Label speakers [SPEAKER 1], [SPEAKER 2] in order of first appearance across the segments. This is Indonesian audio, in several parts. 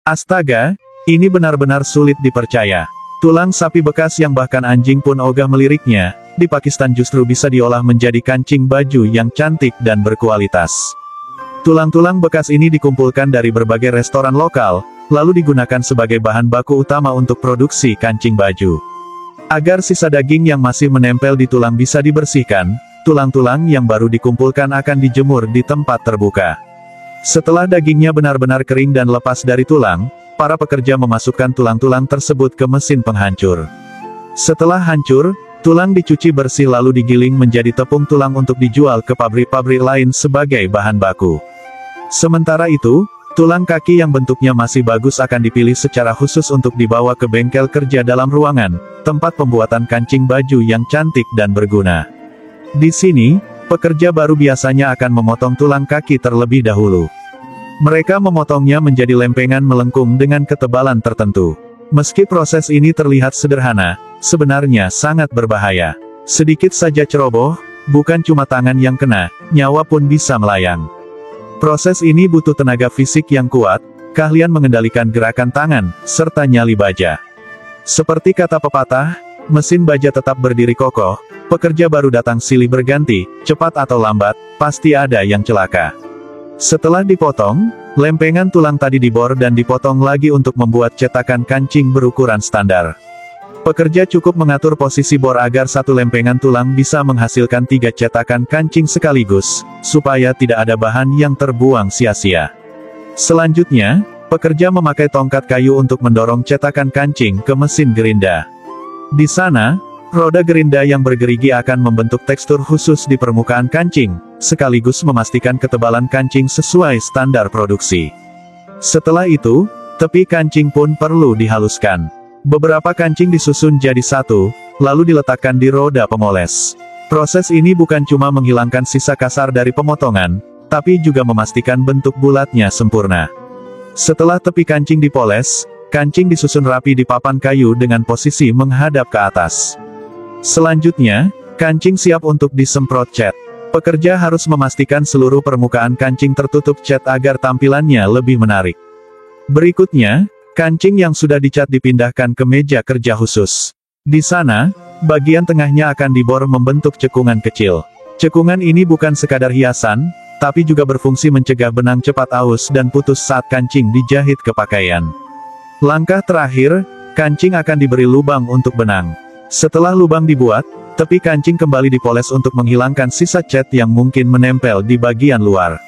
[SPEAKER 1] Astaga, ini benar-benar sulit dipercaya. Tulang sapi bekas yang bahkan anjing pun ogah meliriknya, di Pakistan justru bisa diolah menjadi kancing baju yang cantik dan berkualitas. Tulang-tulang bekas ini dikumpulkan dari berbagai restoran lokal, lalu digunakan sebagai bahan baku utama untuk produksi kancing baju. Agar sisa daging yang masih menempel di tulang bisa dibersihkan, tulang-tulang yang baru dikumpulkan akan dijemur di tempat terbuka. Setelah dagingnya benar-benar kering dan lepas dari tulang, para pekerja memasukkan tulang-tulang tersebut ke mesin penghancur. Setelah hancur, tulang dicuci bersih lalu digiling menjadi tepung tulang untuk dijual ke pabrik-pabrik lain sebagai bahan baku. Sementara itu, tulang kaki yang bentuknya masih bagus akan dipilih secara khusus untuk dibawa ke bengkel kerja dalam ruangan, tempat pembuatan kancing baju yang cantik dan berguna. Di sini, pekerja baru biasanya akan memotong tulang kaki terlebih dahulu. Mereka memotongnya menjadi lempengan melengkung dengan ketebalan tertentu. Meski proses ini terlihat sederhana, sebenarnya sangat berbahaya. Sedikit saja ceroboh, bukan cuma tangan yang kena, nyawa pun bisa melayang. Proses ini butuh tenaga fisik yang kuat, keahlian mengendalikan gerakan tangan, serta nyali baja. Seperti kata pepatah, mesin baja tetap berdiri kokoh, pekerja baru datang silih berganti, cepat atau lambat, pasti ada yang celaka. Setelah dipotong, lempengan tulang tadi dibor dan dipotong lagi untuk membuat cetakan kancing berukuran standar. Pekerja cukup mengatur posisi bor agar satu lempengan tulang bisa menghasilkan 3 cetakan kancing sekaligus, supaya tidak ada bahan yang terbuang sia-sia. Selanjutnya, pekerja memakai tongkat kayu untuk mendorong cetakan kancing ke mesin gerinda. Di sana, roda gerinda yang bergerigi akan membentuk tekstur khusus di permukaan kancing, sekaligus memastikan ketebalan kancing sesuai standar produksi. Setelah itu, tepi kancing pun perlu dihaluskan. Beberapa kancing disusun jadi satu, lalu diletakkan di roda pemoles. Proses ini bukan cuma menghilangkan sisa kasar dari pemotongan, tapi juga memastikan bentuk bulatnya sempurna. Setelah tepi kancing dipoles, kancing disusun rapi di papan kayu dengan posisi menghadap ke atas. Selanjutnya, kancing siap untuk disemprot cat. Pekerja harus memastikan seluruh permukaan kancing tertutup cat agar tampilannya lebih menarik. Berikutnya, kancing yang sudah dicat dipindahkan ke meja kerja khusus. Di sana, bagian tengahnya akan dibor membentuk cekungan kecil. Cekungan ini bukan sekadar hiasan, tapi juga berfungsi mencegah benang cepat aus dan putus saat kancing dijahit ke pakaian. Langkah terakhir, kancing akan diberi lubang untuk benang. Setelah lubang dibuat, tepi kancing kembali dipoles untuk menghilangkan sisa cat yang mungkin menempel di bagian luar.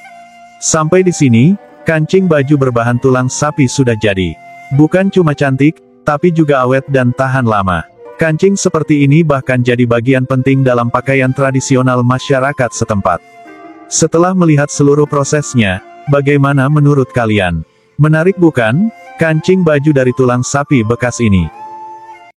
[SPEAKER 1] Sampai di sini, kancing baju berbahan tulang sapi sudah jadi. Bukan cuma cantik, tapi juga awet dan tahan lama. Kancing seperti ini bahkan jadi bagian penting dalam pakaian tradisional masyarakat setempat. Setelah melihat seluruh prosesnya, bagaimana menurut kalian? Menarik bukan? Kancing baju dari tulang sapi bekas ini.